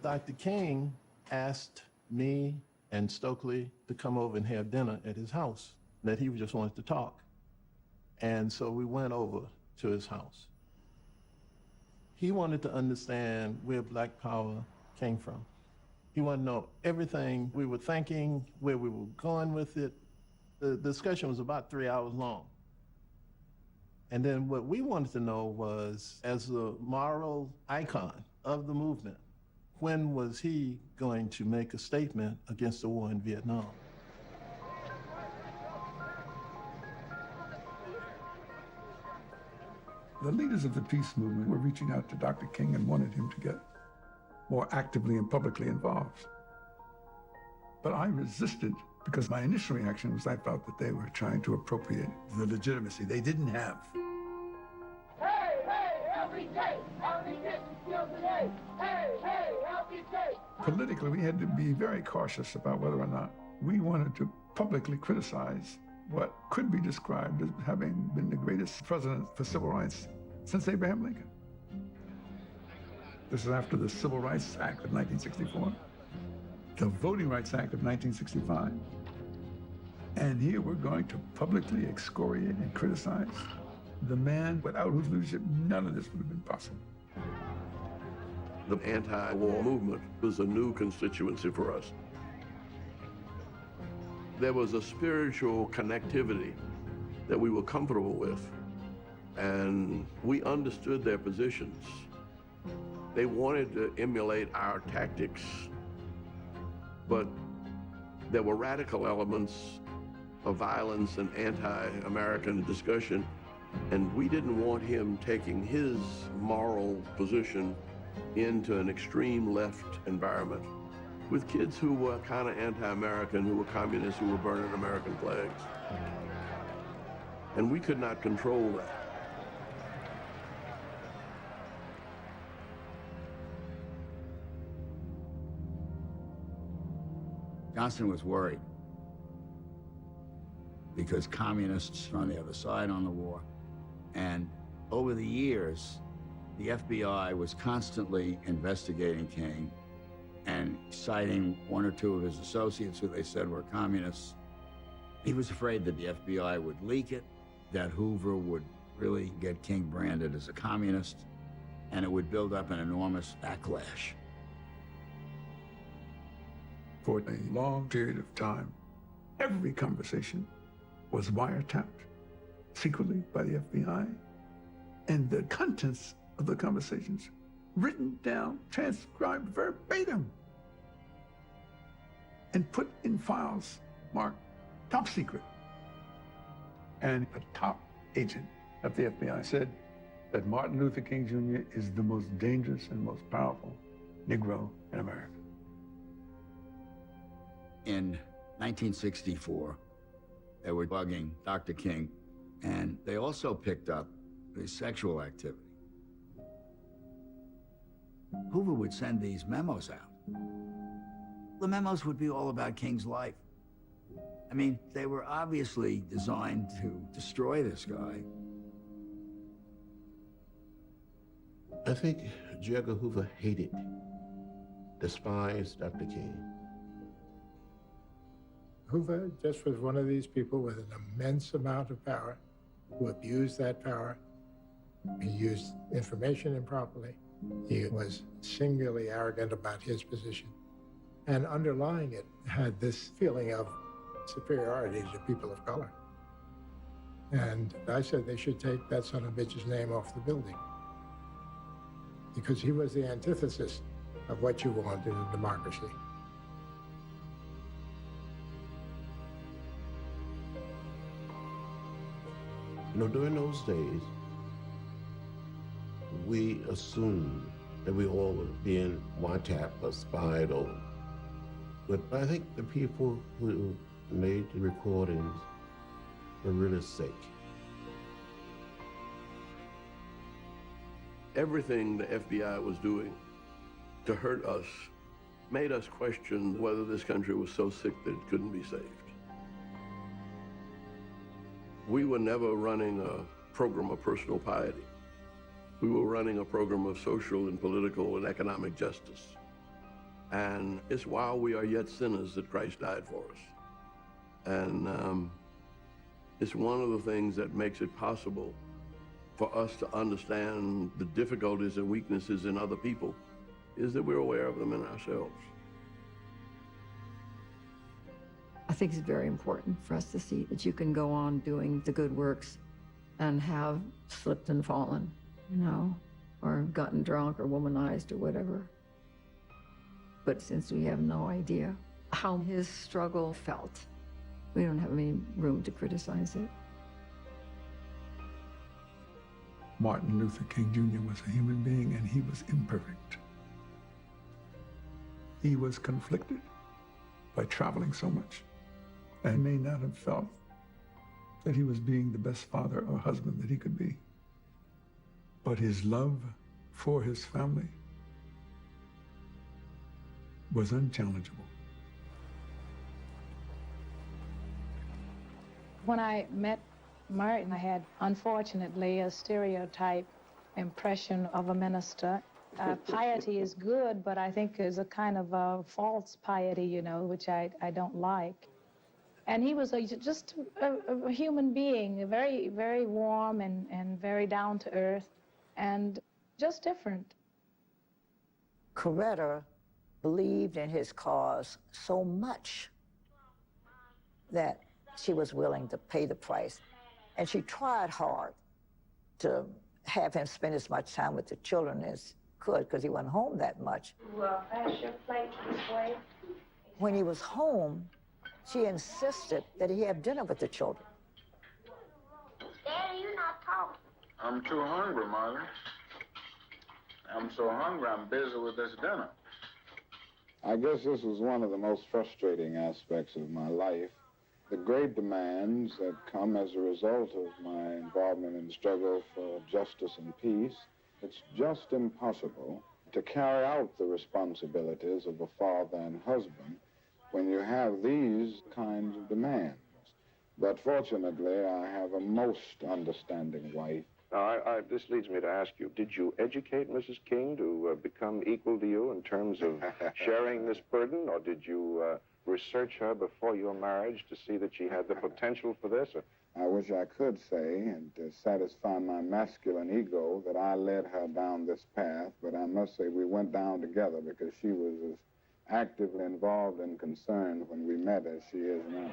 Dr. King asked me and Stokely to come over and have dinner at his house, that he just wanted to talk. And so we went over to his house. He wanted to understand where Black Power came from. He wanted to know everything we were thinking, where we were going with it. The discussion was about 3 hours long. And then what we wanted to know was, as a moral icon of the movement, when was he going to make a statement against the war in Vietnam? The leaders of the peace movement were reaching out to Dr. King and wanted him to get more actively and publicly involved. But I resisted because my initial reaction was I felt that they were trying to appropriate the legitimacy they didn't have. Hey, hey, LBJ! LBJ kills today! Hey, hey, LBJ! Politically, we had to be very cautious about whether or not we wanted to publicly criticize what could be described as having been the greatest president for civil rights since Abraham Lincoln. This is after the Civil Rights Act of 1964, the Voting Rights Act of 1965. And here we're going to publicly excoriate and criticize the man without whose leadership none of this would have been possible. The anti-war movement was a new constituency for us. There was a spiritual connectivity that we were comfortable with, and we understood their positions. They wanted to emulate our tactics, but there were radical elements of violence and anti-American discussion, and we didn't want him taking his moral position into an extreme left environment with kids who were kind of anti-American, who were communists, who were burning American flags. And we could not control that. Johnson was worried because communists were on the other side on the war. And over the years, the FBI was constantly investigating King and citing one or two of his associates who they said were communists. He was afraid that the FBI would leak it, that Hoover would really get King branded as a communist, and it would build up an enormous backlash. For a long period of time, every conversation was wiretapped secretly by the FBI, and the contents of the conversations written down, transcribed verbatim, and put in files marked top secret. And a top agent of the FBI said that Martin Luther King Jr. is the most dangerous and most powerful Negro in America. In 1964, they were bugging Dr. King, and they also picked up his sexual activity. Hoover would send these memos out. The memos would be all about King's life. I mean, they were obviously designed to destroy this guy. I think J. Edgar Hoover hated, despised Dr. King. Hoover just was one of these people with an immense amount of power who abused that power. He used information improperly. He was singularly arrogant about his position. And underlying it had this feeling of superiority to people of color. And I said they should take that son of a bitch's name off the building, because he was the antithesis of what you want in a democracy. You know, during those days, we assumed that we all were being wiretapped or spied on. But I think the people who made the recordings were really sick. Everything the FBI was doing to hurt us made us question whether this country was so sick that it couldn't be saved. We were never running a program of personal piety. We were running a program of social and political and economic justice. And it's while we are yet sinners that Christ died for us. And it's one of the things that makes it possible for us to understand the difficulties and weaknesses in other people, is that we're aware of them in ourselves. I think it's very important for us to see that you can go on doing the good works and have slipped and fallen, you know, or gotten drunk or womanized or whatever. But since we have no idea how his struggle felt, we don't have any room to criticize it. Martin Luther King Jr. was a human being, and he was imperfect. He was conflicted by traveling so much, and may not have felt that he was being the best father or husband that he could be. But his love for his family was unchallengeable. When I met Martin, I had, unfortunately, a stereotype impression of a minister. Piety is good, but I think is a kind of a false piety, you know, which I don't like. And he was just a human being, very, very warm and very down to earth, and just different. Coretta believed in his cause so much that she was willing to pay the price. And she tried hard to have him spend as much time with the children as could, because he wasn't home that much. Well, pass your plate this way. When he was home, she insisted that he have dinner with the children. Daddy, you're not talking. I'm too hungry, Mother. I'm so hungry, I'm busy with this dinner. I guess this was one of the most frustrating aspects of my life. The great demands that come as a result of my involvement in the struggle for justice and peace, it's just impossible to carry out the responsibilities of a father and husband when you have these kinds of demands. But fortunately, I have a most understanding wife. Now, this leads me to ask you, did you educate Mrs. King to become equal to you in terms of sharing this burden, or did you research her before your marriage to see that she had the potential for this? Or? I wish I could say, and to satisfy my masculine ego, that I led her down this path, but I must say we went down together because she was as actively involved and concerned when we met as she is now.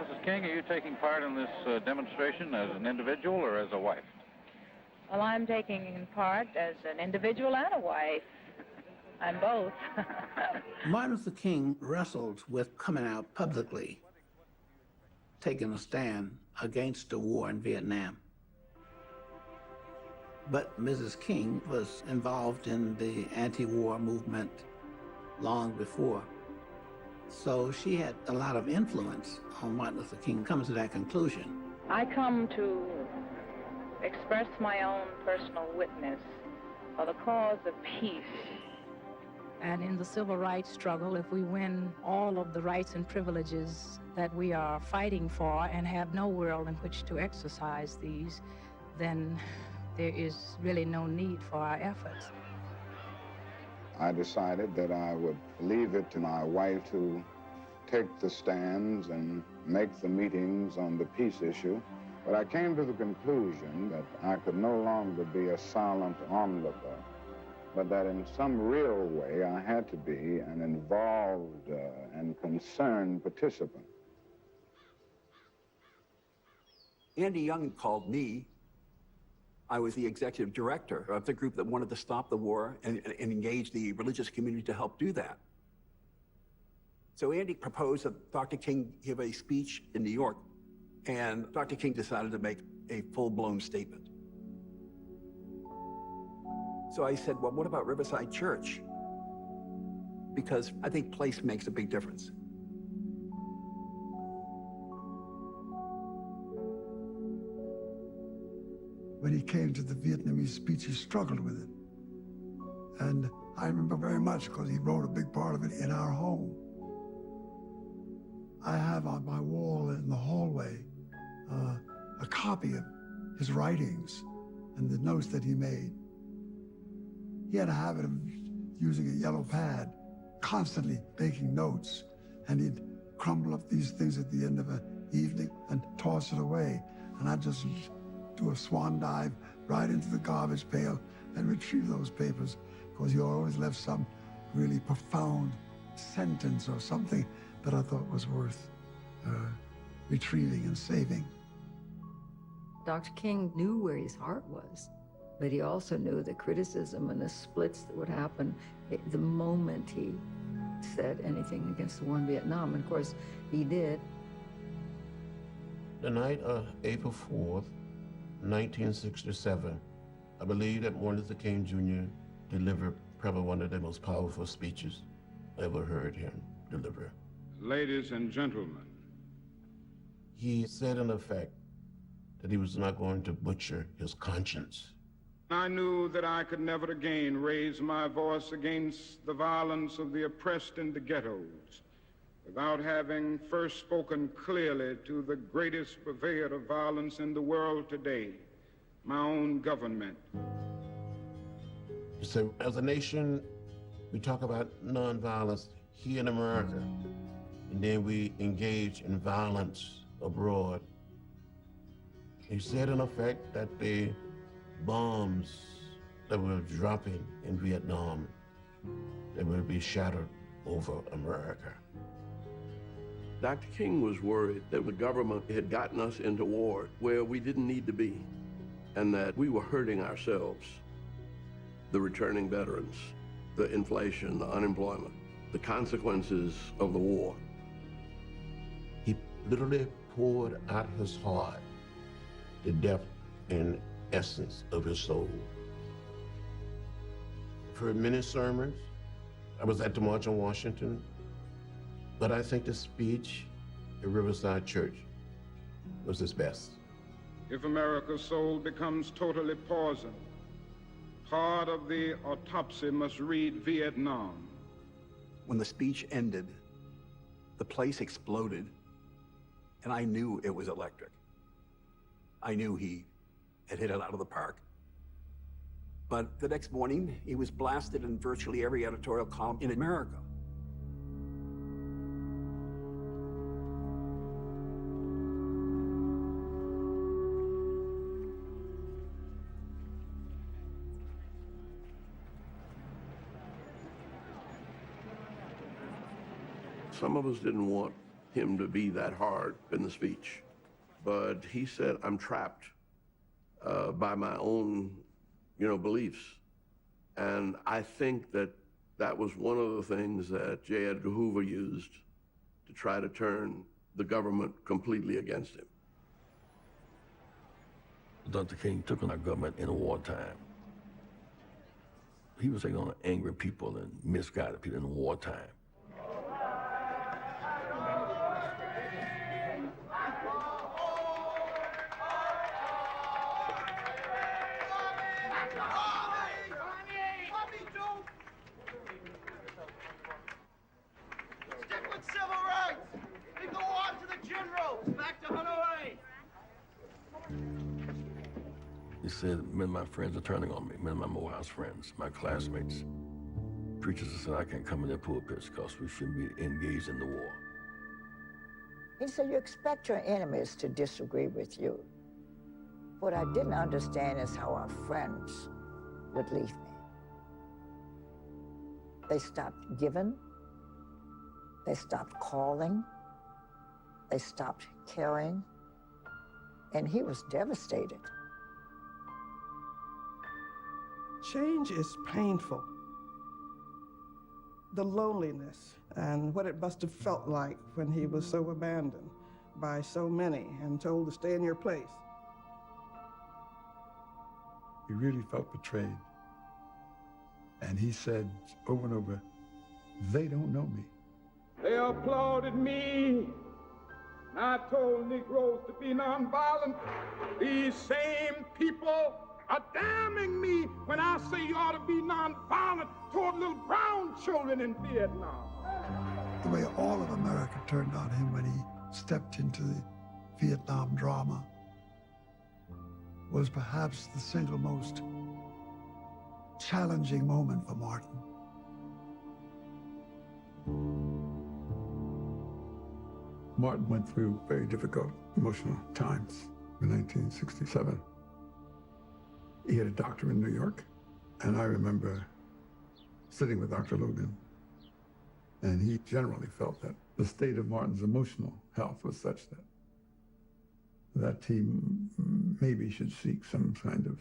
Mrs. King, are you taking part in this demonstration as an individual or as a wife? Well, I'm taking part as an individual and a wife. I'm both. Martin Luther King wrestled with coming out publicly, taking a stand against the war in Vietnam. But Mrs. King was involved in the anti-war movement long before. So she had a lot of influence on Martin Luther King. Comes to that conclusion. I come to express my own personal witness for the cause of peace. And in the civil rights struggle, if we win all of the rights and privileges that we are fighting for and have no world in which to exercise these, then there is really no need for our efforts. I decided that I would leave it to my wife to take the stands and make the meetings on the peace issue. But I came to the conclusion that I could no longer be a silent onlooker, but that in some real way I had to be an involved and concerned participant. Andy Young called me. I was the executive director of the group that wanted to stop the war and engage the religious community to help do that. So Andy proposed that Dr. King give a speech in New York, and Dr. King decided to make a full-blown statement. So I said, well, what about Riverside Church? Because I think place makes a big difference. When he came to the Vietnamese speech, he struggled with it. And I remember very much because he wrote a big part of it in our home. I have on my wall in the hallway a copy of his writings and the notes that he made. He had a habit of using a yellow pad, constantly making notes, and he'd crumble up these things at the end of an evening and toss it away. And I'd just do a swan dive right into the garbage pail and retrieve those papers, because he always left some really profound sentence or something that I thought was worth retrieving and saving. Dr. King knew where his heart was, but he also knew the criticism and the splits that would happen the moment he said anything against the war in Vietnam. And of course, he did. The night of April 4th, 1967, I believe that Martin Luther King Jr. delivered probably one of the most powerful speeches I ever heard him deliver. Ladies and gentlemen, he said in effect that he was not going to butcher his conscience. I knew that I could never again raise my voice against the violence of the oppressed in the ghettos without having first spoken clearly to the greatest purveyor of violence in the world today, my own government. So as a nation, we talk about nonviolence here in America, and then we engage in violence abroad. He said in effect that the bombs that were dropping in Vietnam, they would be shattered over America. Dr. King was worried that the government had gotten us into war where we didn't need to be, and that we were hurting ourselves. The returning veterans, the inflation, the unemployment, the consequences of the war. He literally poured out his heart, the depth and essence of his soul. I've heard many sermons. I was at the March on Washington, but I think the speech at Riverside Church was his best. If America's soul becomes totally poisoned, part of the autopsy must read Vietnam. When the speech ended, the place exploded, and I knew it was electric. I knew he had hit it out of the park. But the next morning, he was blasted in virtually every editorial column in America. Some of us didn't want him to be that hard in the speech, but he said, I'm trapped by my own, beliefs. And I think that that was one of the things that J. Edgar Hoover used to try to turn the government completely against him. Dr. King took on our government in wartime. He was taking on angry people and misguided people in wartime. He said, many of my friends are turning on me, many of my Morehouse friends, my classmates. Preachers have said I can't come in their pulpits because we shouldn't be engaged in the war. He said, you expect your enemies to disagree with you. What I didn't understand is how our friends would leave me. They stopped giving, they stopped calling, they stopped caring, and he was devastated. Change is painful. The loneliness and what it must have felt like when he was so abandoned by so many and told to stay in your place. He really felt betrayed. And he said over and over, they don't know me. They applauded me. I told Negroes to be nonviolent. These same people are damning me when I say you ought to be nonviolent toward little brown children in Vietnam. The way all of America turned on him when he stepped into the Vietnam drama was perhaps the single most challenging moment for Martin. Martin went through very difficult emotional times in 1967. He had a doctor in New York, and I remember sitting with Dr. Logan, and he generally felt that the state of Martin's emotional health was such that he maybe should seek some kind of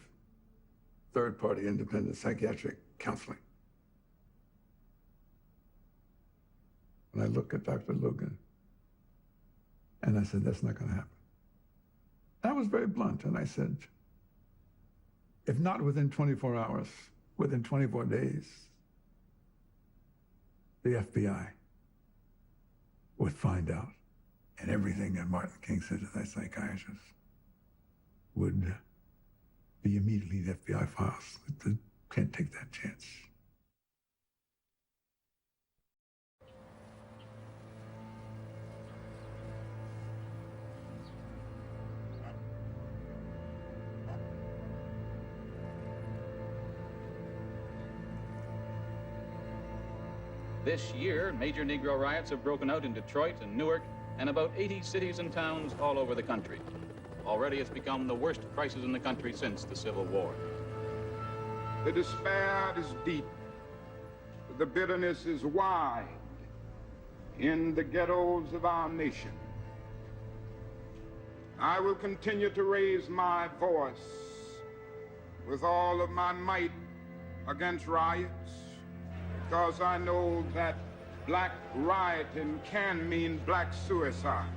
third-party independent psychiatric counseling. And I looked at Dr. Logan, and I said, that's not going to happen. I was very blunt, and I said, if not within 24 hours, within 24 days, the FBI would find out, and everything that Martin King said to that psychiatrist would be immediately in FBI files. Can't take that chance. This year, major Negro riots have broken out in Detroit and Newark and about 80 cities and towns all over the country. Already it's become the worst crisis in the country since the Civil War. The despair is deep. The bitterness is wide in the ghettos of our nation. I will continue to raise my voice with all of my might against riots, because I know that black rioting can mean black suicide.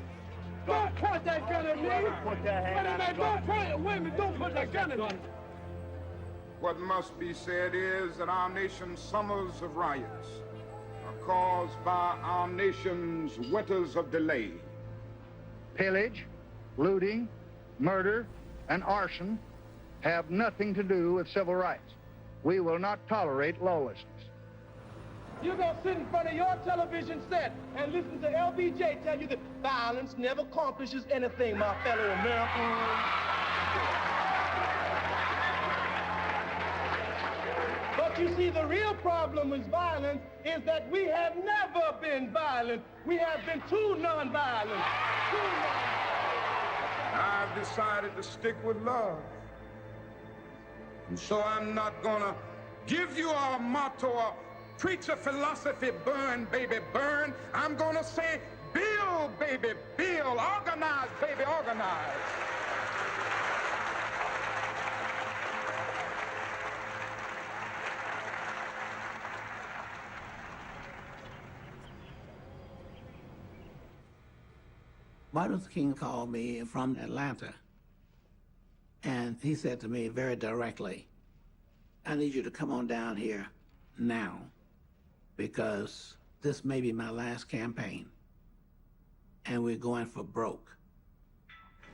Don't point that gun at me! Put that hand on the gun. Don't point it, women, don't put that gun at me! What must be said is that our nation's summers of riots are caused by our nation's winters of delay. Pillage, looting, murder, and arson have nothing to do with civil rights. We will not tolerate lawlessness. You're going to sit in front of your television set and listen to LBJ tell you that violence never accomplishes anything, my fellow Americans. But you see, the real problem with violence is that we have never been violent. We have been too nonviolent. I've decided to stick with love. And so I'm not going to give you a motto, preach a philosophy, burn, baby, burn. I'm gonna say, build, baby, build. Organize, baby, organize. Martin Luther King called me from Atlanta, and he said to me very directly, I need you to come on down here now, because this may be my last campaign, and we're going for broke.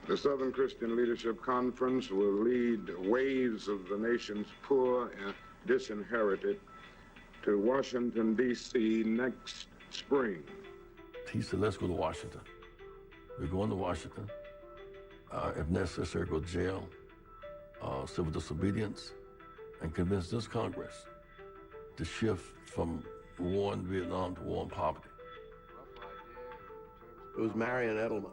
The Southern Christian Leadership Conference will lead waves of the nation's poor and disinherited to Washington, D.C. next spring. He said, let's go to Washington. We're going to Washington. If necessary, go to jail, civil disobedience, and convince this Congress to shift from war in Vietnam to war in poverty. It was Marion Edelman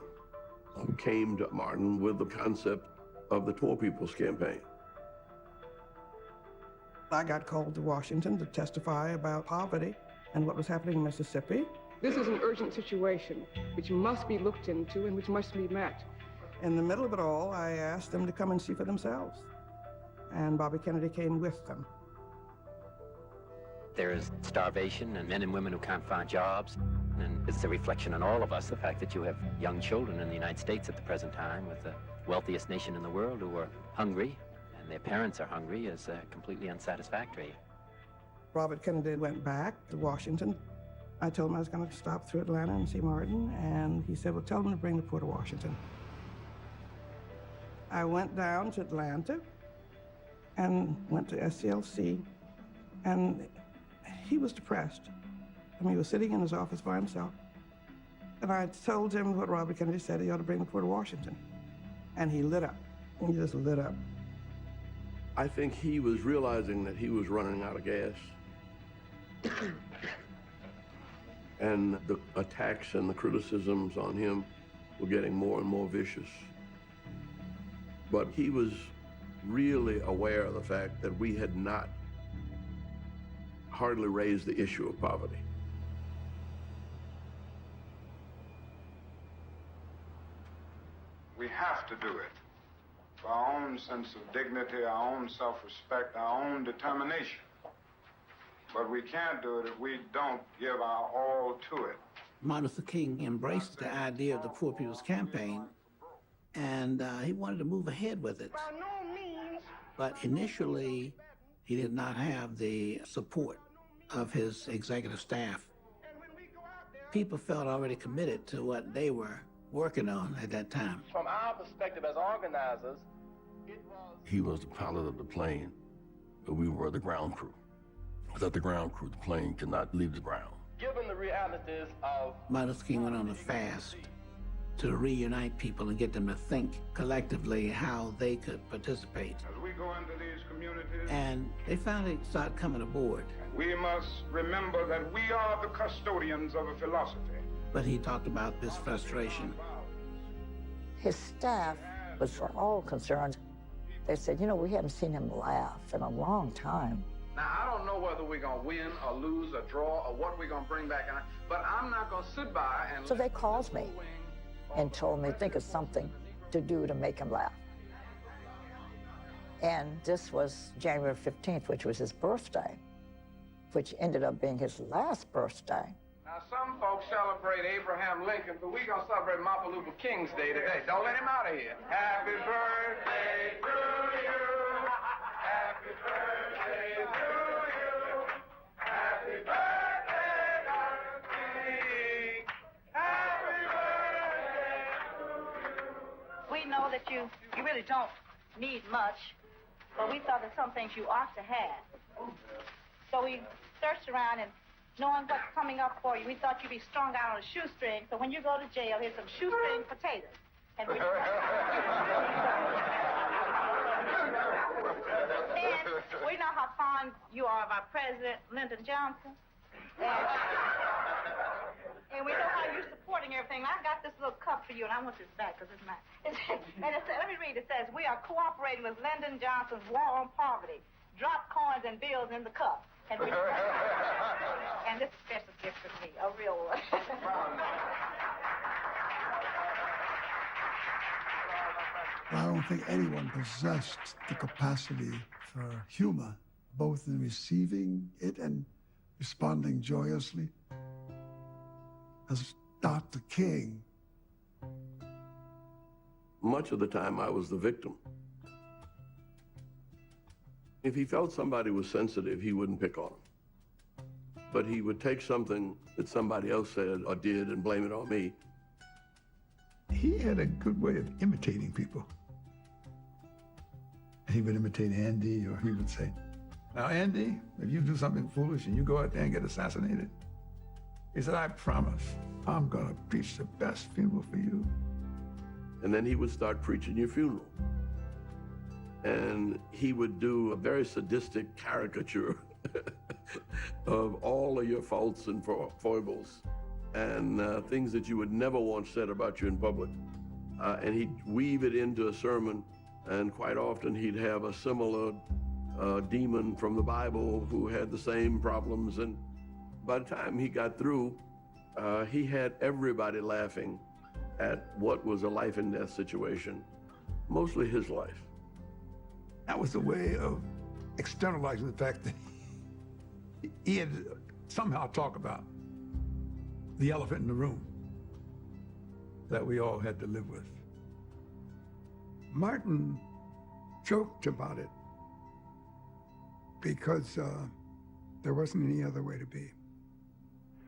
who came to Martin with the concept of the Poor People's Campaign. I got called to Washington to testify about poverty and what was happening in Mississippi. This is an urgent situation which must be looked into and which must be met. In the middle of it all, I asked them to come and see for themselves. And Bobby Kennedy came with them. There is starvation and men and women who can't find jobs. And it's a reflection on all of us, the fact that you have young children in the United States at the present time, with the wealthiest nation in the world, who are hungry, and their parents are hungry, is completely unsatisfactory. Robert Kennedy went back to Washington. I told him I was going to stop through Atlanta and see Martin, and he said, well, tell them to bring the poor to Washington. I went down to Atlanta and went to SCLC, and he was depressed. I mean, he was sitting in his office by himself, and I told him what Robert Kennedy said, he ought to bring the poor to Washington. And he lit up. He just lit up. I think he was realizing that he was running out of gas. And the attacks and the criticisms on him were getting more and more vicious. But he was really aware of the fact that we had not hardly raised the issue of poverty. We have to do it for our own sense of dignity, our own self-respect, our own determination. But we can't do it if we don't give our all to it. Martin Luther King embraced the idea of the Poor People's Campaign, and he wanted to move ahead with it. But initially, he did not have the support of his executive staff. People felt already committed to what they were working on at that time. From our perspective as organizers, He was the pilot of the plane, but we were the ground crew. Without the ground crew, the plane could not leave the ground. given the realities of... Martin Luther King went on a fast to reunite people and get them to think collectively how they could participate. As we go into these communities, And they finally started coming aboard. we must remember that we are the custodians of a philosophy. But he talked about this frustration. His staff was for all concerned. They said, you know, we haven't seen him laugh in a long time. Now, I don't know whether we're going to win or lose or draw or what we're going to bring back, but I'm not going to sit by and... So they called me and told me, think of something to do to make him laugh. And this was January 15th, which was his birthday, which ended up being his last birthday. Now, some folks celebrate Abraham Lincoln, but we're going to celebrate Martin Luther King's Day today. Don't let him out of here. Happy birthday to you. Happy birthday to you. Happy birthday, Dr. King. Happy birthday to you. We know that you really don't need much, but we thought there's some things you ought to have. So we searched around, and knowing what's coming up for you, we thought you'd be strung out on a shoestring, so when you go to jail, here's some shoestring potatoes. And we know how fond you are of our president, Lyndon Johnson. And we know how you're supporting everything. I got this little cup for you, and I want this back because it's mine. And it says, let me read. It says, we are cooperating with Lyndon Johnson's war on poverty. Drop coins and bills in the cup. And this is a special gift for me, a real one. I don't think anyone possessed the capacity for humor, both in receiving it and responding joyously, as Dr. King. Much of the time, I was the victim. If he felt somebody was sensitive, he wouldn't pick on them. But he would take something that somebody else said or did and blame it on me. He had a good way of imitating people. He would imitate Andy, or he would say, now, Andy, if you do something foolish and you go out there and get assassinated, he said, I promise, I'm going to preach the best funeral for you. And then he would start preaching your funeral. And he would do a very sadistic caricature of all of your faults and foibles and things that you would never want said about you in public. And he'd weave it into a sermon, and quite often he'd have a similar demon from the Bible who had the same problems. And by the time he got through, he had everybody laughing at what was a life and death situation, mostly his life. That was a way of externalizing the fact that he had to somehow talk about the elephant in the room that we all had to live with. Martin joked about it because there wasn't any other way to be.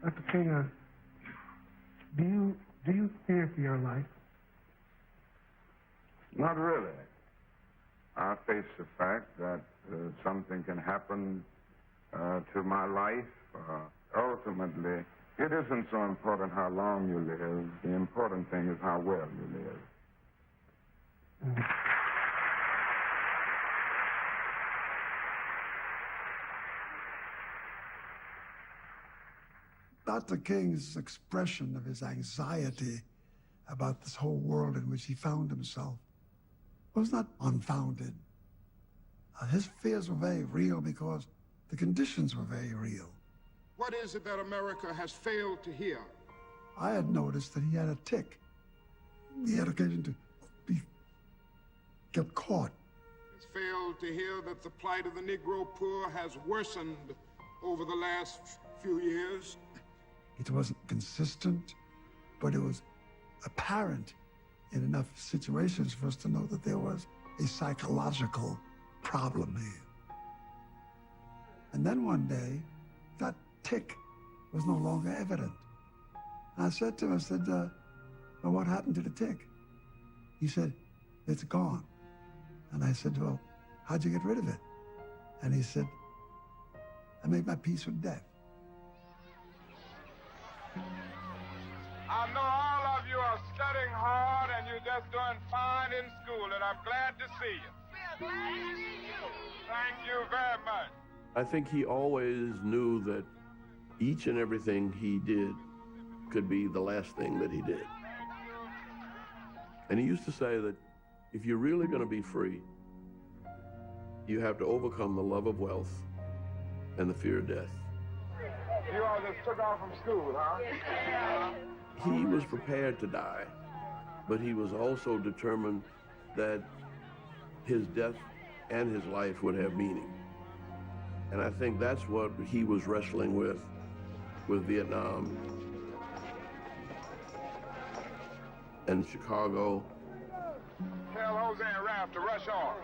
Dr. King, do you fear for your life? Not really. I face the fact that something can happen to my life. Ultimately, it isn't so important how long you live. The important thing is how well you live. Dr. King's expression of his anxiety about this whole world in which he found himself was not unfounded. His fears were very real because the conditions were very real. What is it that America has failed to hear? I had noticed that he had a tic. He had occasion to get caught. It's failed to hear that the plight of the Negro poor has worsened over the last few years. It wasn't consistent, but it was apparent in enough situations for us to know that there was a psychological problem here. And then one day, that tic was no longer evident. I said to him, well, what happened to the tic? He said, it's gone. And I said, well, how'd you get rid of it? And he said, I made my peace with death. I know all of you are studying hard and you're just doing fine in school, and I'm glad to see you. We're glad to see you. Thank you very much. I think he always knew that each and everything he did could be the last thing that he did. And he used to say that if you're really going to be free, you have to overcome the love of wealth and the fear of death. You all just took off from school, huh? He was prepared to die, but he was also determined that his death and his life would have meaning. And I think that's what he was wrestling with Vietnam and Chicago. Tell Jose and Ralph to rush on.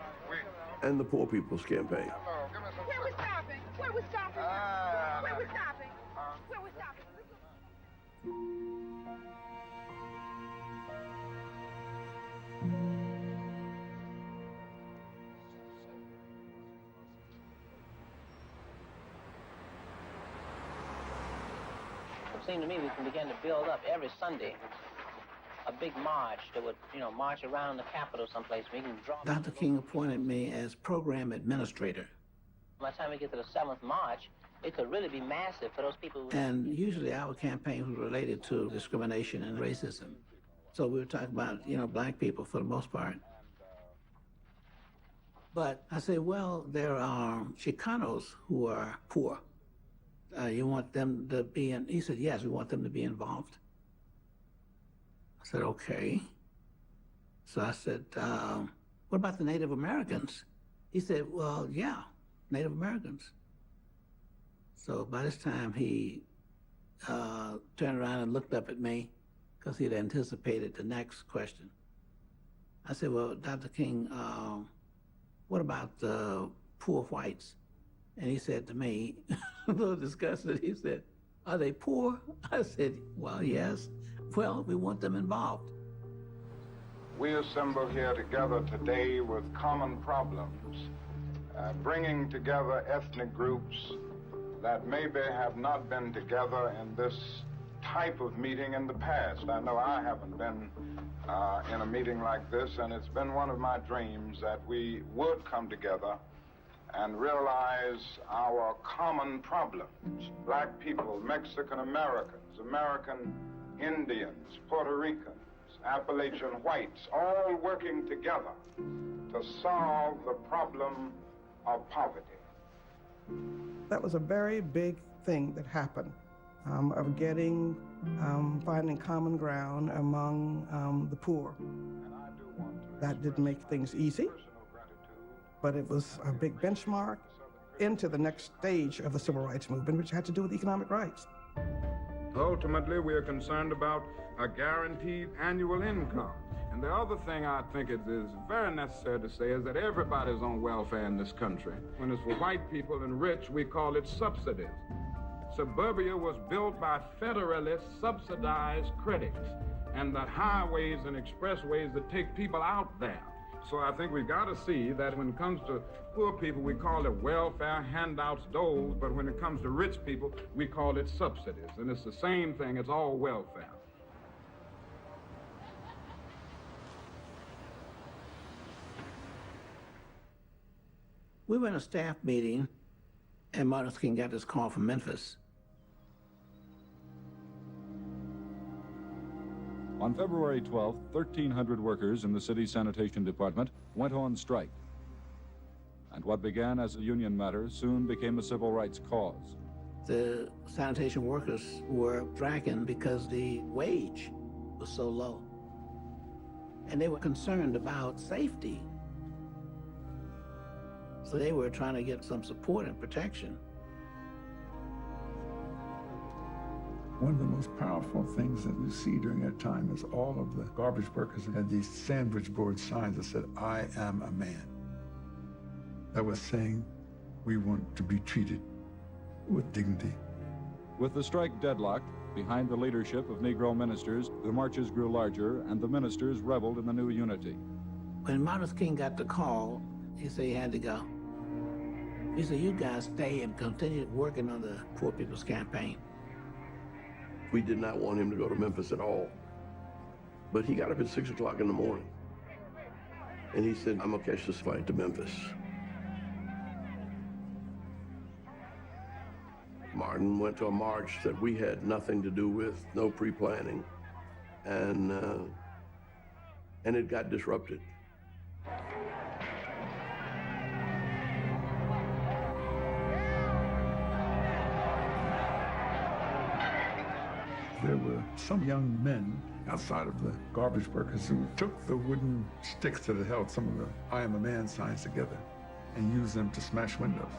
And the Poor People's Campaign. Hello, give me some. Where we stopping? Where we stopping? Where we stopping? Where we stopping? It seemed to me we can begin to build up every Sunday a big march that would, march around the Capitol someplace. We can draw. Dr. King appointed me as program administrator. By the time we get to the 7th March, it could really be massive for those people. And usually our campaign was related to discrimination and racism. So we were talking about, black people for the most part. But I said, well, there are Chicanos who are poor. You want them to be in? He said, yes, we want them to be involved. I said, okay. So I said, what about the Native Americans? He said, well, yeah, Native Americans. So by this time, he turned around and looked up at me because he had anticipated the next question. I said, well, Dr. King, what about the poor whites? And he said to me, a little disgusted, he said, are they poor? I said, well, yes. Well, we want them involved. We assemble here together today with common problems, bringing together ethnic groups that maybe have not been together in this type of meeting in the past. I know I haven't been in a meeting like this, and it's been one of my dreams that we would come together and realize our common problems. Black people, Mexican Americans, American Indians, Puerto Ricans, Appalachian whites, all working together to solve the problem of poverty. That was a very big thing that happened, of finding common ground among the poor. That didn't make things easy, but it was a big benchmark into the next stage of the civil rights movement, which had to do with economic rights. Ultimately, we are concerned about a guaranteed annual income. And the other thing I think is very necessary to say is that everybody's on welfare in this country. When it's for white people and rich, we call it subsidies. Suburbia was built by federally subsidized critics, and the highways and expressways that take people out there. So I think we've got to see that when it comes to poor people, we call it welfare, handouts, doles, but when it comes to rich people, we call it subsidies. And it's the same thing, it's all welfare. We were in a staff meeting, and Martin Luther King got this call from Memphis. On February 12th, 1,300 workers in the city's sanitation department went on strike. And what began as a union matter soon became a civil rights cause. The sanitation workers were striking because the wage was so low. And they were concerned about safety. So they were trying to get some support and protection. One of the most powerful things that you see during that time is all of the garbage workers had these sandwich board signs that said, "I am a man." That was saying, we want to be treated with dignity. With the strike deadlocked, behind the leadership of Negro ministers, the marches grew larger and the ministers reveled in the new unity. When Martin Luther King got the call, he said he had to go. He said, you guys stay and continue working on the Poor People's Campaign. We did not want him to go to Memphis at all. But he got up at 6 o'clock in the morning. And he said, I'm gonna catch this flight to Memphis. Martin went to a march that we had nothing to do with, no pre-planning. And it got disrupted. There were some young men outside of the garbage workers who took the wooden sticks that had held some of the I Am a Man signs together and used them to smash windows.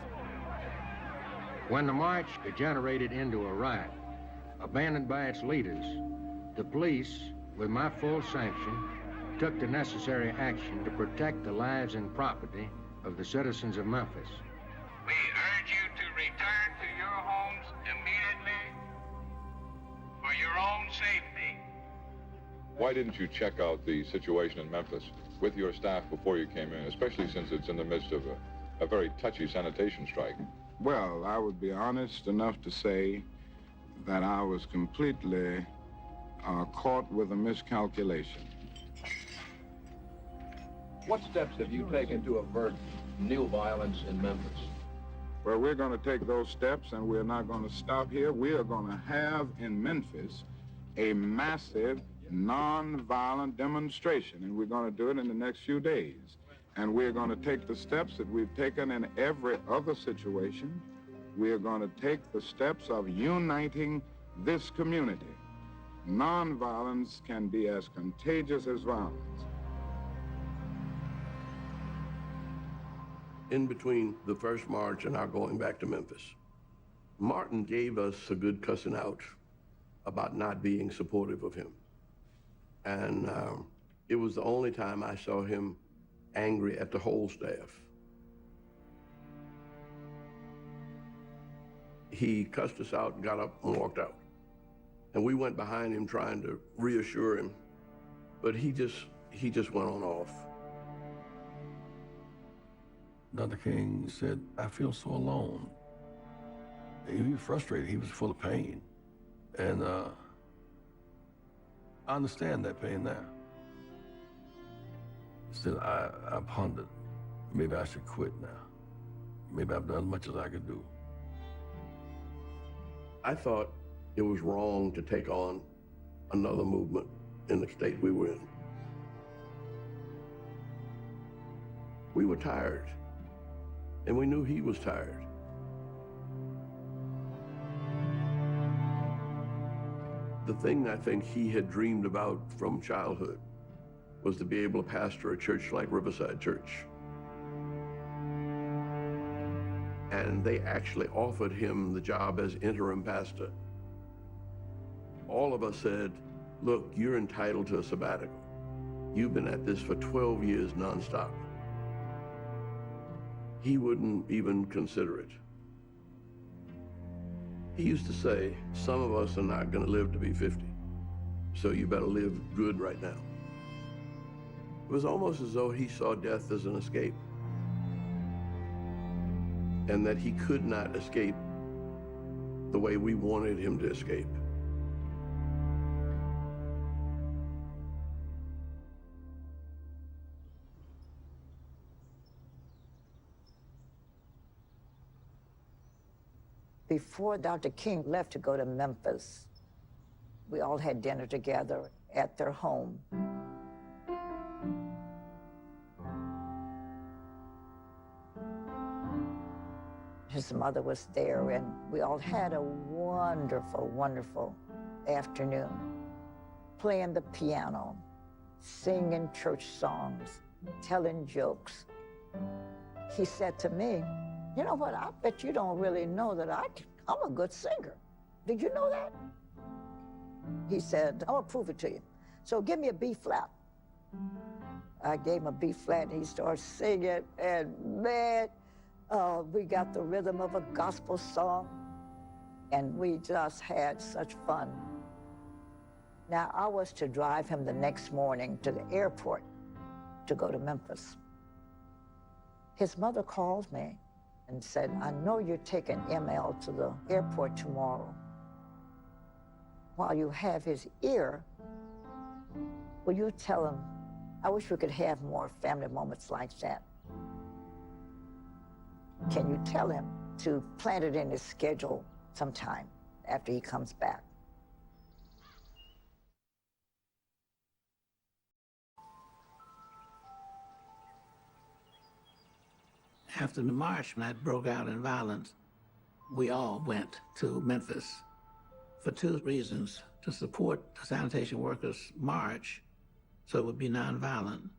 When the march degenerated into a riot, abandoned by its leaders, the police, with my full sanction, took the necessary action to protect the lives and property of the citizens of Memphis. We urge you to return to your homes immediately for your own safety. Why didn't you check out the situation in Memphis with your staff before you came in, especially since it's in the midst of a very touchy sanitation strike? Well, I would be honest enough to say that I was completely caught with a miscalculation. What steps have you taken to avert new violence in Memphis? Well, we're going to take those steps, and we're not going to stop here. We are going to have in Memphis a massive non-violent demonstration, and we're going to do it in the next few days. And we're going to take the steps that we've taken in every other situation. We are going to take the steps of uniting this community. Non-violence can be as contagious as violence. In between the first march and our going back to Memphis, Martin gave us a good cussing out about not being supportive of him. And it was the only time I saw him angry at the whole staff. He cussed us out and got up and walked out. And we went behind him trying to reassure him, but he just went on off. Dr. King said, I feel so alone. He was frustrated, he was full of pain. And I understand that pain now. Still, I pondered, maybe I should quit now. Maybe I've done as much as I could do. I thought it was wrong to take on another movement in the state we were in. We were tired, and we knew he was tired. The thing I think he had dreamed about from childhood was to be able to pastor a church like Riverside Church. And they actually offered him the job as interim pastor. All of us said, look, you're entitled to a sabbatical. You've been at this for 12 years nonstop. He wouldn't even consider it. He used to say, some of us are not gonna live to be 50, so you better live good right now. It was almost as though he saw death as an escape, and that he could not escape the way we wanted him to escape. Before Dr. King left to go to Memphis, we all had dinner together, at their home. His mother was there, and we all had a wonderful, wonderful afternoon, playing the piano, singing church songs, telling jokes. He said to me, "You know what, I bet you don't really know that I'm a good singer. Did you know that?" He said, "I'm gonna prove it to you. So give me a B flat." I gave him a B flat, and he started singing, and man, we got the rhythm of a gospel song, and we just had such fun. Now, I was to drive him the next morning to the airport to go to Memphis. His mother called me and said, "I know you're taking ML to the airport tomorrow. While you have his ear, will you tell him, I wish we could have more family moments like that. Can you tell him to plan it in his schedule sometime after he comes back?" After the march that broke out in violence, we all went to Memphis for two reasons: to support the sanitation workers' march so it would be nonviolent,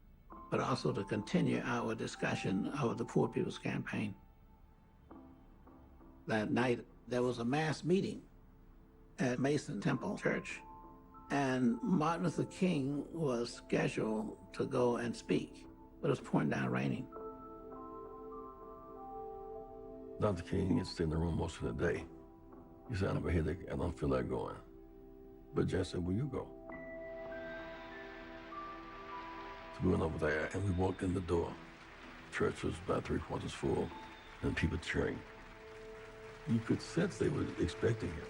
but also to continue our discussion of the Poor People's Campaign. That night, there was a mass meeting at Mason Temple Church, and Martin Luther King was scheduled to go and speak, but it was pouring down raining. Dr. King had stayed in the room most of the day. He said, "I have a headache, I don't feel like going." But Jess said, "Will you go?" So we went over there and we walked in the door. Church was about 3/4 full and people cheering. You could sense they were expecting him.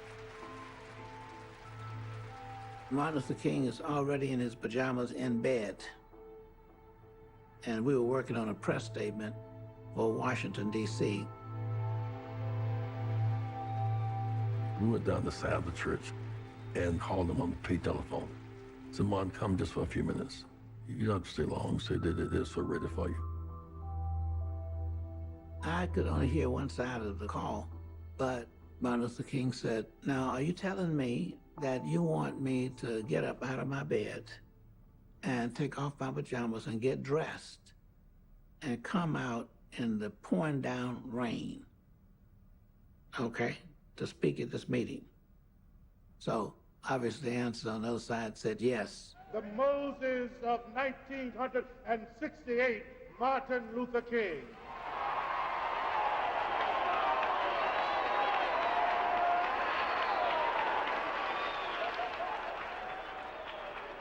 Martin Luther King is already in his pajamas in bed, and we were working on a press statement for Washington, D.C. We went down the side of the church and called him on the pay telephone. Said, "Martin, come just for a few minutes. You don't have to stay long." Said, "They're so ready for you." I could only hear one side of the call, but Martin Luther King said, "Now, are you telling me that you want me to get up out of my bed and take off my pajamas and get dressed and come out in the pouring down rain, okay, to speak at this meeting?" So obviously the answer on the other side said yes. The Moses of 1968, Martin Luther King.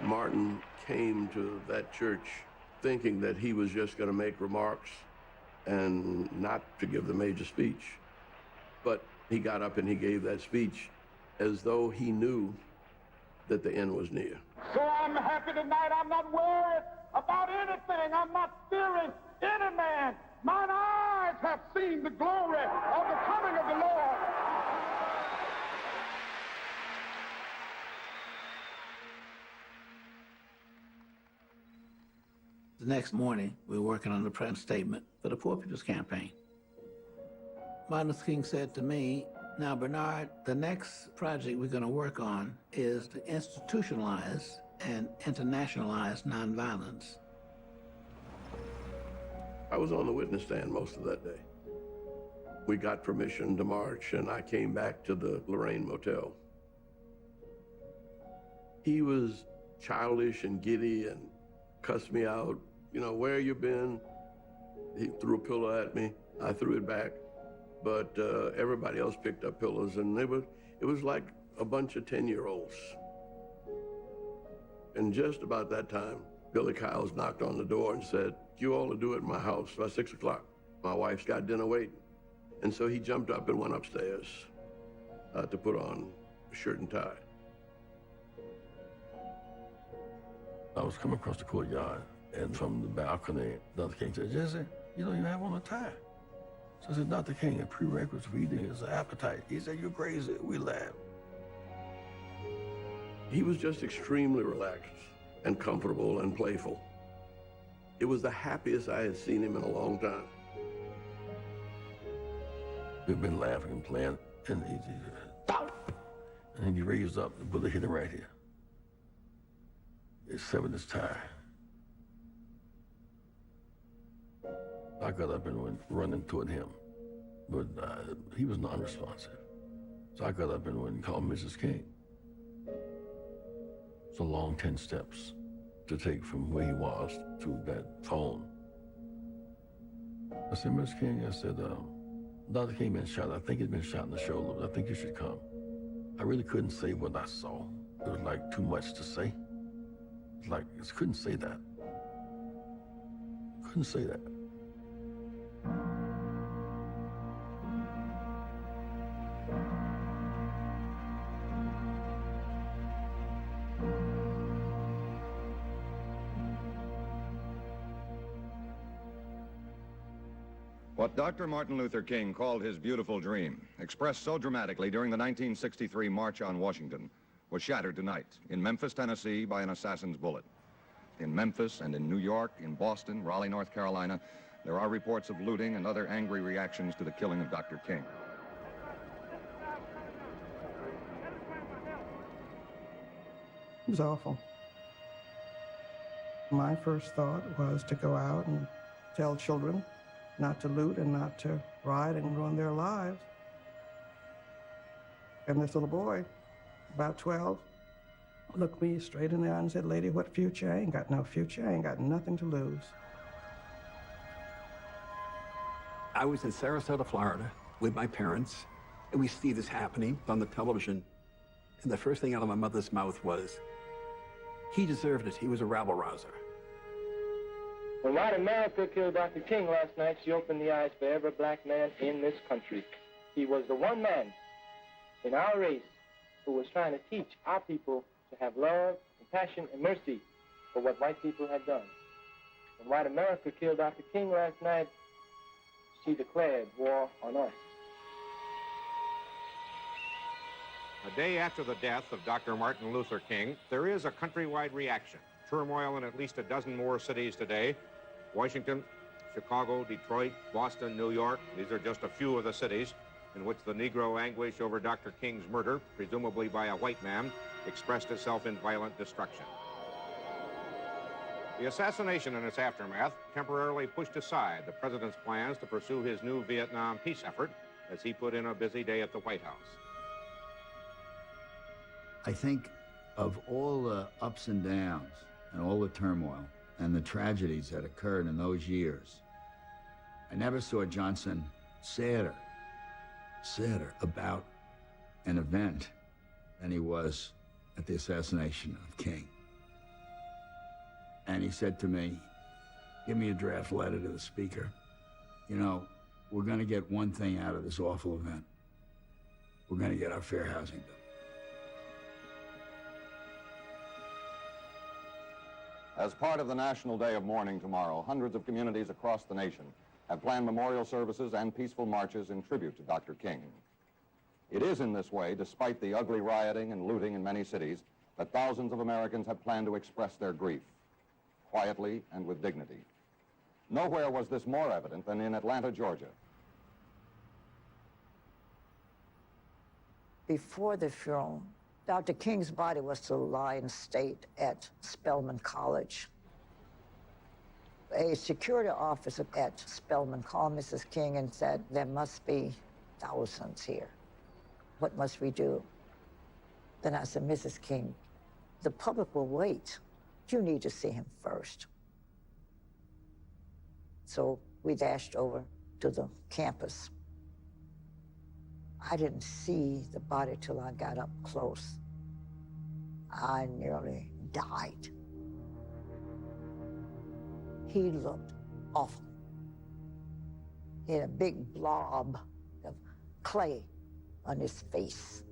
Martin came to that church thinking that he was just going to make remarks and not to give the major speech. But he got up and he gave that speech as though he knew that the end was near. So I'm happy tonight. I'm not worried about anything. I'm not fearing any man. Mine eyes have seen the glory of the coming of the Lord. The next morning, we were working on the press statement for the Poor People's Campaign. Martin Luther King said to me, "Now, Bernard, the next project we're going to work on is to institutionalize and internationalize nonviolence." I was on the witness stand most of that day. We got permission to march, and I came back to the Lorraine Motel. He was childish and giddy and cussed me out. "You know, where you been?" He threw a pillow at me. I threw it back. But everybody else picked up pillows, and it was like a bunch of 10-year-olds. And just about that time, Billy Kyles knocked on the door and said, "You all will do it in my house by 6 o'clock. My wife's got dinner waiting." And so he jumped up and went upstairs to put on a shirt and tie. I was coming across the courtyard, and from the balcony, Dr. King said, "Jesse, you know you have on a tie." So I said, "Dr. King, a prerequisite for eating is an appetite." He said, "You're crazy." We laughed. He was just extremely relaxed and comfortable and playful. It was the happiest I had seen him in a long time. We've been laughing and playing, and he raised up, the bullet hit him right here. It severed his tire. I got up and went running toward him, but he was non-responsive. So I got up and went and called Mrs. King. It's a long 10 steps to take from where he was to that phone. I said, Miss King, I said, Dr. King been shot. I think he's been shot in the shoulder. I think you should come. I really couldn't say what I saw. It was like too much to say. It's like, I couldn't say that. Couldn't say that. What Dr. Martin Luther King called his beautiful dream, expressed so dramatically during the 1963 March on Washington, was shattered tonight in Memphis, Tennessee by an assassin's bullet. In Memphis and in New York, in Boston, Raleigh, North Carolina, there are reports of looting and other angry reactions to the killing of Dr. King. It was awful. My first thought was to go out and tell children not to loot and not to riot and ruin their lives. And this little boy, about 12, looked me straight in the eye and said, "Lady, what future? I ain't got no future. I ain't got nothing to lose." I was in Sarasota, Florida with my parents, and we see this happening on the television. And the first thing out of my mother's mouth was, "He deserved it. He was a rabble-rouser." When white America killed Dr. King last night, she opened the eyes for every black man in this country. He was the one man in our race who was trying to teach our people to have love, compassion, and mercy for what white people had done. When white America killed Dr. King last night, she declared war on us. A day after the death of Dr. Martin Luther King, there is a countrywide reaction. Turmoil in at least a dozen more cities today. Washington, Chicago, Detroit, Boston, New York. These are just a few of the cities in which the Negro anguish over Dr. King's murder, presumably by a white man, expressed itself in violent destruction. The assassination and its aftermath temporarily pushed aside the president's plans to pursue his new Vietnam peace effort as he put in a busy day at the White House. I think of all the ups and downs and all the turmoil and the tragedies that occurred in those years, I never saw Johnson sadder about an event than he was at the assassination of King. And he said to me, "Give me a draft letter to the speaker. You know, we're going to get one thing out of this awful event. We're going to get our fair housing bill." As part of the National Day of Mourning tomorrow, hundreds of communities across the nation have planned memorial services and peaceful marches in tribute to Dr. King. It is in this way, despite the ugly rioting and looting in many cities, that thousands of Americans have planned to express their grief, quietly and with dignity. Nowhere was this more evident than in Atlanta, Georgia. Before the funeral, Dr. King's body was to lie in state at Spelman College. A security officer at Spelman called Mrs. King and said, "There must be thousands here. What must we do?" Then I said, "Mrs. King, the public will wait. You need to see him first." So we dashed over to the campus. I didn't see the body till I got up close. I nearly died. He looked awful. He had a big blob of clay on his face.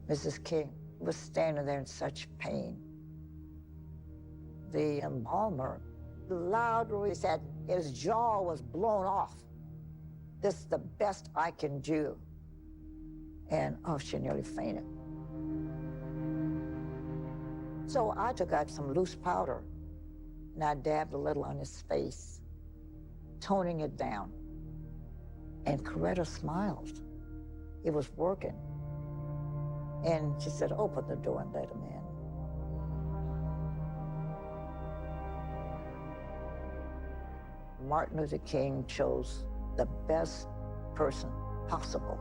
Mrs. King was standing there in such pain. The embalmer loudly said his jaw was blown off. "This is the best I can do." And, oh, she nearly fainted. So I took out some loose powder and I dabbed a little on his face, toning it down. And Coretta smiled. It was working. And she said, open the door and let him in. Martin Luther King chose the best person possible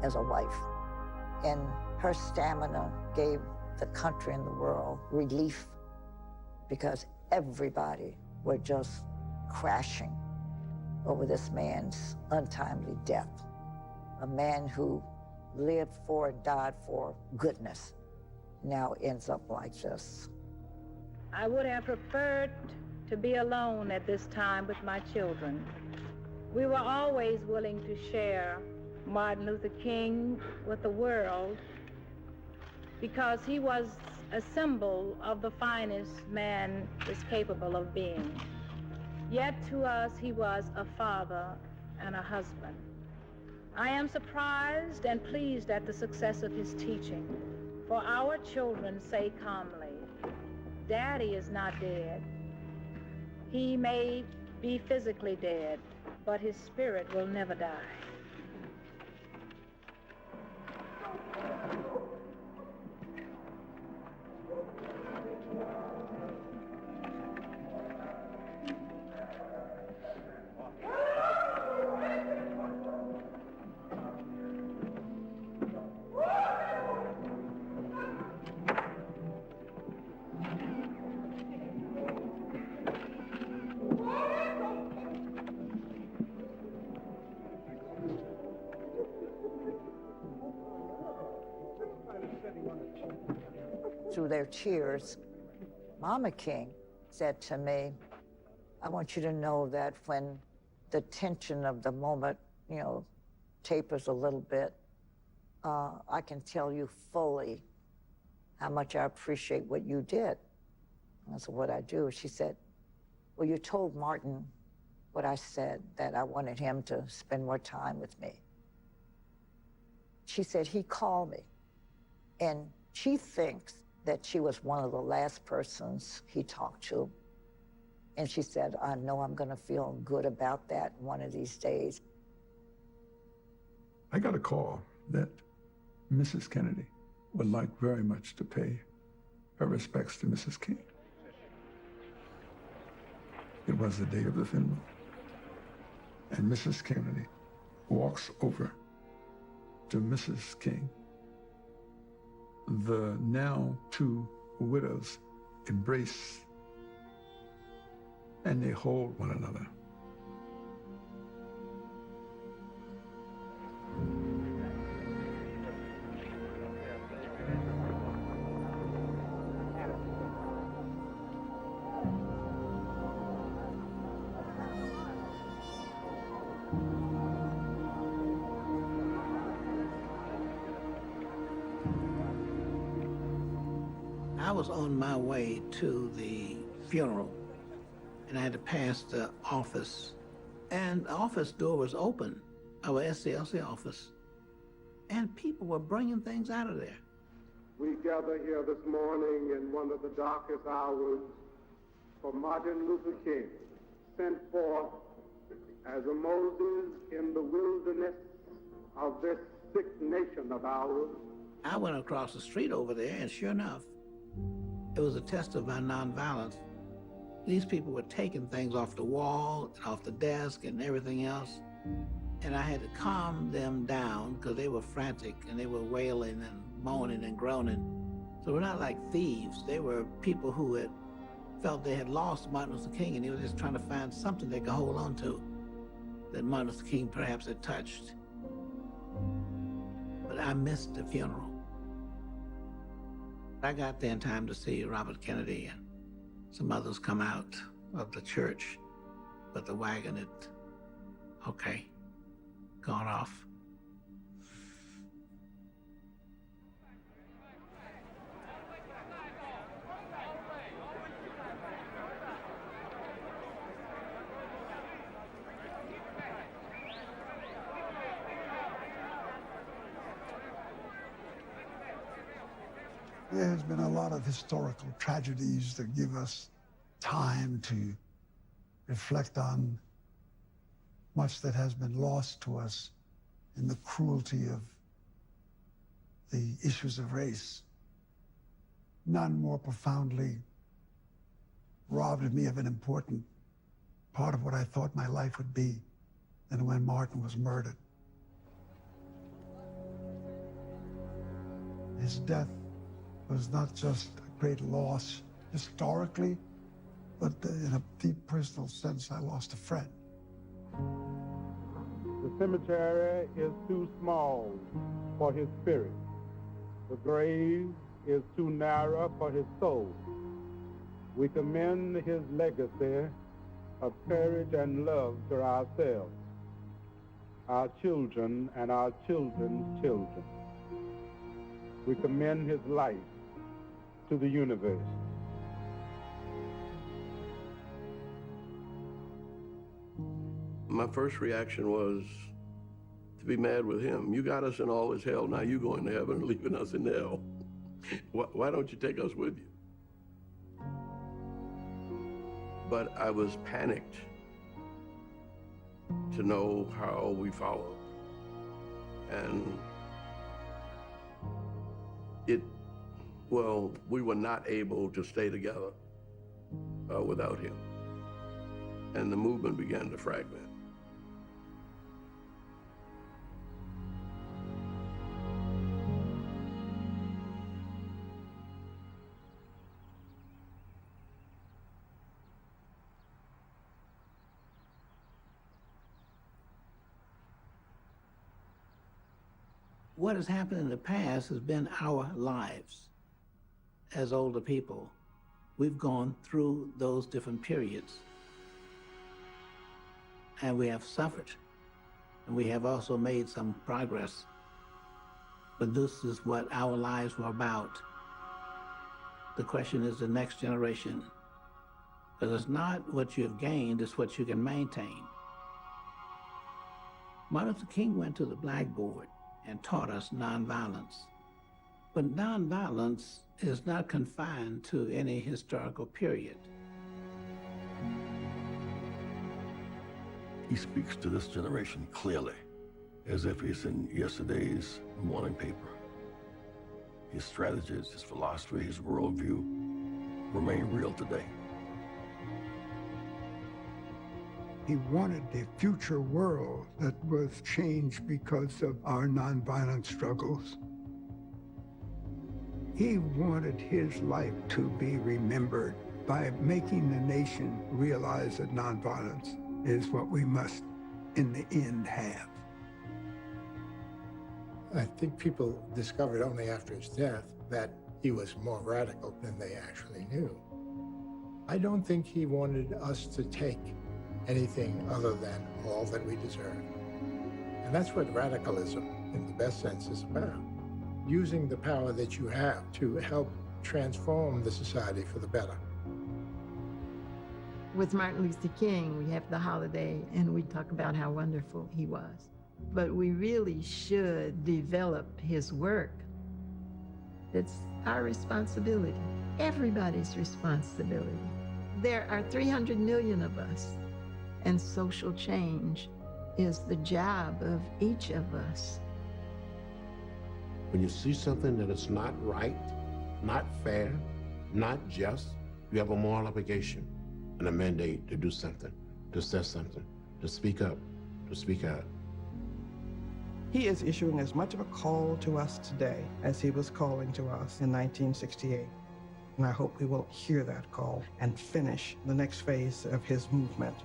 as a wife. And her stamina gave the country and the world relief because everybody were just crashing over this man's untimely death. A man who lived for and died for goodness now ends up like this. I would have preferred to be alone at this time with my children. We were always willing to share Martin Luther King with the world because he was a symbol of the finest man is capable of being. Yet to us, he was a father and a husband. I am surprised and pleased at the success of his teaching. For our children say calmly, Daddy is not dead. He may be physically dead, but his spirit will never die. Through their tears, Mama King said to me, I want you to know that when the tension of the moment, tapers a little bit, I can tell you fully how much I appreciate what you did. And I said, what I do? She said, well, you told Martin what I said, that I wanted him to spend more time with me. She said, he called me, and she thinks that she was one of the last persons he talked to. And she said, I know I'm gonna feel good about that one of these days. I got a call that Mrs. Kennedy would like very much to pay her respects to Mrs. King. It was the day of the funeral. And Mrs. Kennedy walks over to Mrs. King. The now two widows embrace and they hold one another. I was on my way to the funeral, and I had to pass the office, and the office door was open, our SCLC office, and people were bringing things out of there. We gather here this morning in one of the darkest hours for Martin Luther King, sent forth as a Moses in the wilderness of this sick nation of ours. I went across the street over there, and sure enough, it was a test of our nonviolence. These people were taking things off the wall, and off the desk, and everything else. And I had to calm them down because they were frantic and they were wailing and moaning and groaning. So we're not like thieves. They were people who had felt they had lost Martin Luther King, and they were just trying to find something they could hold on to that Martin Luther King perhaps had touched. But I missed the funeral. I got there in time to see Robert Kennedy and some others come out of the church, but the wagon had, gone off. There's been a lot of historical tragedies that give us time to reflect on much that has been lost to us in the cruelty of the issues of race. None more profoundly robbed me of an important part of what I thought my life would be than when Martin was murdered. His death was not just a great loss historically, but in a deep personal sense, I lost a friend. The cemetery is too small for his spirit. The grave is too narrow for his soul. We commend his legacy of courage and love to ourselves, our children, and our children's children. We commend his life to the universe. My first reaction was to be mad with him. You got us in all this hell, now you going to heaven and leaving us in hell. Why don't you take us with you? But I was panicked to know how we followed. And we were not able to stay together without him. And the movement began to fragment. What has happened in the past has been our lives. As older people, we've gone through those different periods. And we have suffered. And we have also made some progress. But this is what our lives were about. The question is the next generation. Because it's not what you have gained, it's what you can maintain. Martin Luther King went to the blackboard and taught us nonviolence. But nonviolence is not confined to any historical period. He speaks to this generation clearly, as if he's in yesterday's morning paper. His strategies, his philosophy, his worldview remain real today. He wanted a future world that was changed because of our nonviolent struggles. He wanted his life to be remembered by making the nation realize that nonviolence is what we must, in the end, have. I think people discovered only after his death that he was more radical than they actually knew. I don't think he wanted us to take anything other than all that we deserve. And that's what radicalism, in the best sense, is about. Using the power that you have to help transform the society for the better. With Martin Luther King, we have the holiday and we talk about how wonderful he was. But we really should develop his work. It's our responsibility, everybody's responsibility. There are 300 million of us, and social change is the job of each of us. When you see something that is not right, not fair, not just, you have a moral obligation and a mandate to do something, to say something, to speak up, to speak out. He is issuing as much of a call to us today as he was calling to us in 1968. And I hope we will hear that call and finish the next phase of his movement.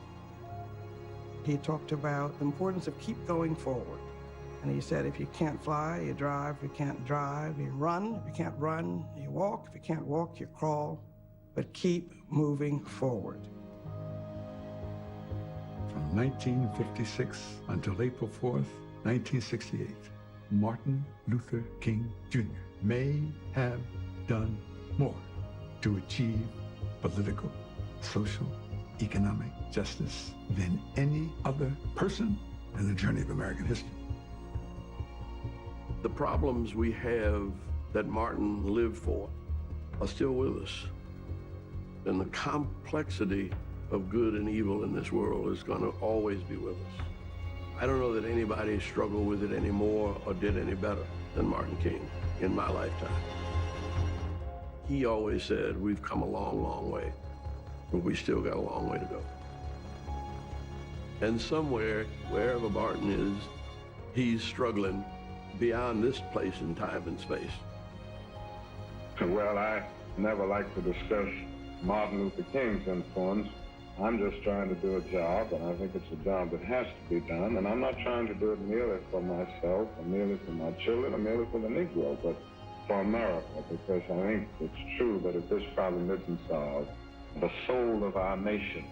He talked about the importance of keep going forward. And he said, if you can't fly, you drive. If you can't drive, you run. If you can't run, you walk. If you can't walk, you crawl. But keep moving forward. From 1956 until April 4th, 1968, Martin Luther King Jr. may have done more to achieve political, social, economic justice than any other person in the journey of American history. The problems we have that Martin lived for are still with us, then the complexity of good and evil in this world is going to always be with us. I don't know that anybody struggled with it any more or did any better than Martin King in my lifetime. He always said, we've come a long, long way, but we still got a long way to go. And somewhere, wherever Martin is, he's struggling beyond this place in time and space. Well, I never like to discuss Martin Luther King's influence. I'm just trying to do a job, and I think it's a job that has to be done. And I'm not trying to do it merely for myself, or merely for my children, or merely for the Negro, but for America, because I think it's true that if this problem isn't solved, the soul of our nation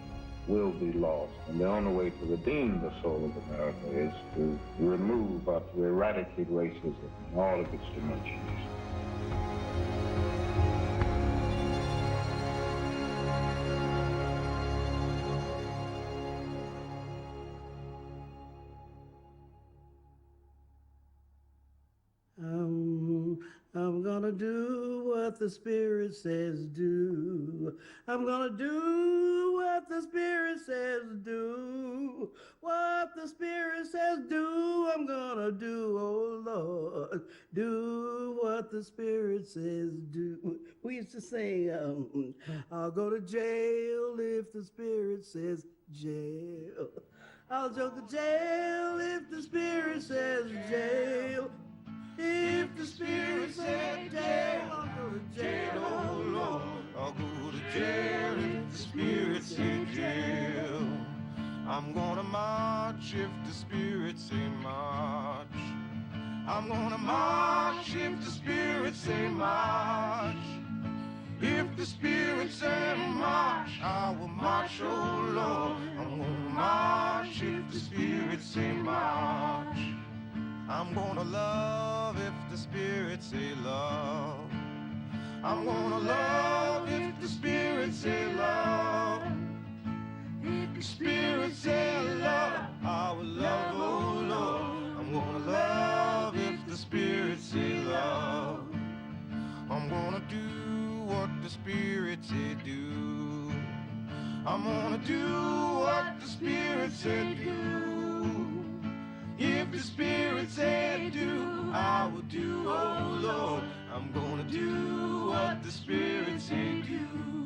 will be lost. And the only way to redeem the soul of America is to remove or to eradicate racism in all of its dimensions. I'm gonna do what the Spirit says do. I'm gonna do what the Spirit says do. What the Spirit says do, I'm gonna do, oh Lord. Do what the Spirit says do. We used to sing, I'll go to jail if the Spirit says jail. I'll go to jail if the Spirit says jail. If the Spirit said jail, I'll go to jail, oh Lord. I'll go to jail if the Spirit said jail. I'm gonna march if the Spirit say march. I'm gonna march if the Spirit say march. If the Spirit say march, I will march, oh Lord. I'm gonna march if the Spirit say march. I'm gonna love if the Spirit say love. I'm gonna love if the Spirit say love. If the Spirit say love, I will love, oh Lord. I'm gonna love if the Spirit say love. I'm gonna do what the Spirit say do. I'm gonna do what the Spirit said do. If the Spirit said do, I will do, oh Lord. I'm gonna do what the Spirit said do.